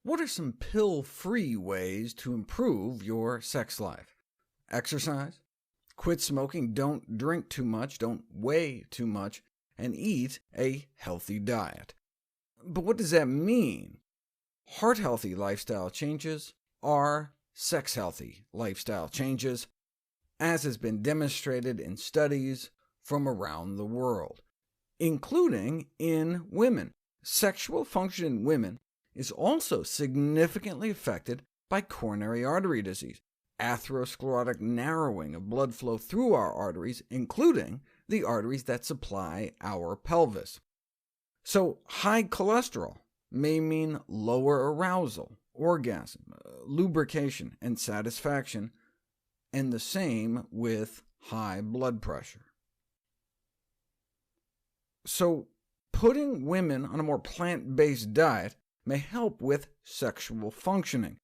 What are some pill-free ways to improve your sex life? Exercise, quit smoking, don't drink too much, don't weigh too much, and eat a healthy diet. But what does that mean? Heart-healthy lifestyle changes are sex-healthy lifestyle changes, as has been demonstrated in studies from around the world, including in women. Sexual function in women is also significantly affected by coronary artery disease, atherosclerotic narrowing of blood flow through our arteries, including the arteries that supply our pelvis. So high cholesterol may mean lower arousal, orgasm, lubrication, and satisfaction, and the same with high blood pressure. So putting women on a more plant-based diet may help with sexual functioning.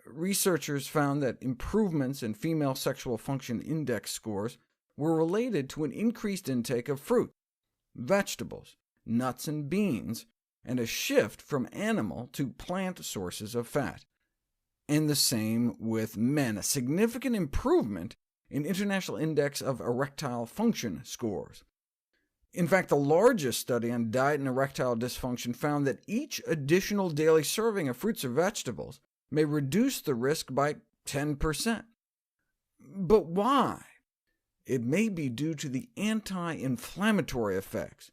Researchers found that improvements in female sexual function index scores were related to an increased intake of fruit, vegetables, nuts and beans, and a shift from animal to plant sources of fat. And the same with men, a significant improvement in International Index of Erectile Function scores. In fact, the largest study on diet and erectile dysfunction found that each additional daily serving of fruits or vegetables may reduce the risk by 10%. But why? It may be due to the anti-inflammatory effects.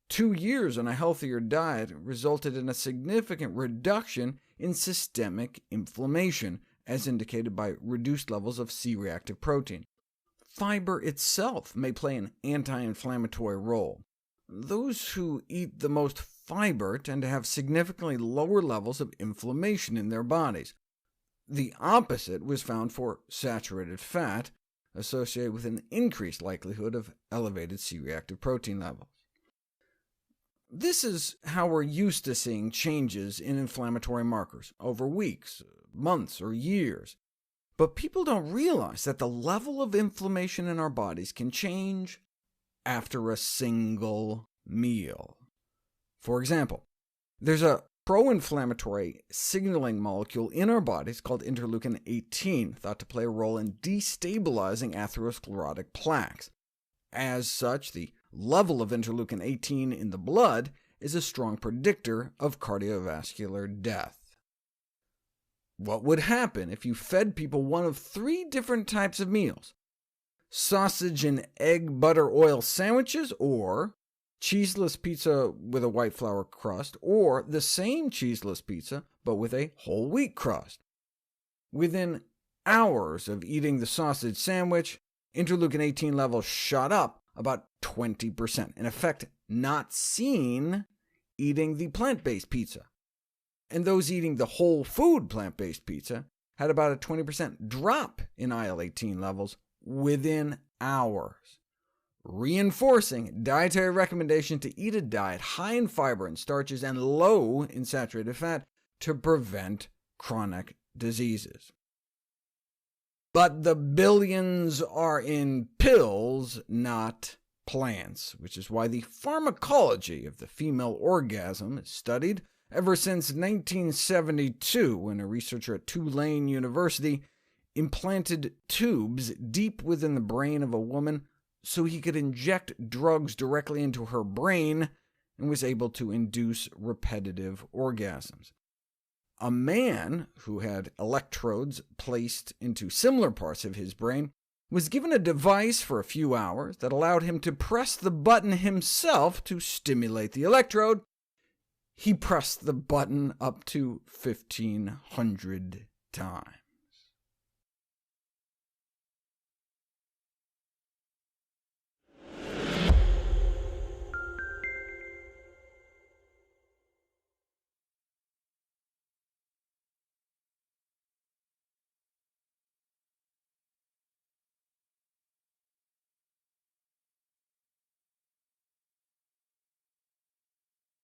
2 years on a healthier diet resulted in a significant reduction in systemic inflammation, as indicated by reduced levels of C-reactive protein. Fiber itself may play an anti-inflammatory role. Those who eat the most fiber tend to have significantly lower levels of inflammation in their bodies. The opposite was found for saturated fat, associated with an increased likelihood of elevated C-reactive protein levels. This is how we're used to seeing changes in inflammatory markers over weeks, months, or years. But people don't realize that the level of inflammation in our bodies can change after a single meal. For example, there's a pro-inflammatory signaling molecule in our bodies called interleukin-18, thought to play a role in destabilizing atherosclerotic plaques. As such, the level of interleukin-18 in the blood is a strong predictor of cardiovascular death. What would happen if you fed people one of 3 different types of meals? Sausage and egg butter oil sandwiches, or cheeseless pizza with a white flour crust, or the same cheeseless pizza, but with a whole wheat crust. Within hours of eating the sausage sandwich, interleukin-18 levels shot up about 20%, an effect not seen eating the plant-based pizza. And those eating the whole food plant-based pizza had about a 20% drop in IL-18 levels within hours, reinforcing dietary recommendation to eat a diet high in fiber and starches and low in saturated fat to prevent chronic diseases. But the billions are in pills, not plants, which is why the pharmacology of the female orgasm is studied ever since 1972, when a researcher at Tulane University implanted tubes deep within the brain of a woman so he could inject drugs directly into her brain, and was able to induce repetitive orgasms. A man who had electrodes placed into similar parts of his brain was given a device for a few hours that allowed him to press the button himself to stimulate the electrode. He pressed the button up to 1,500 times.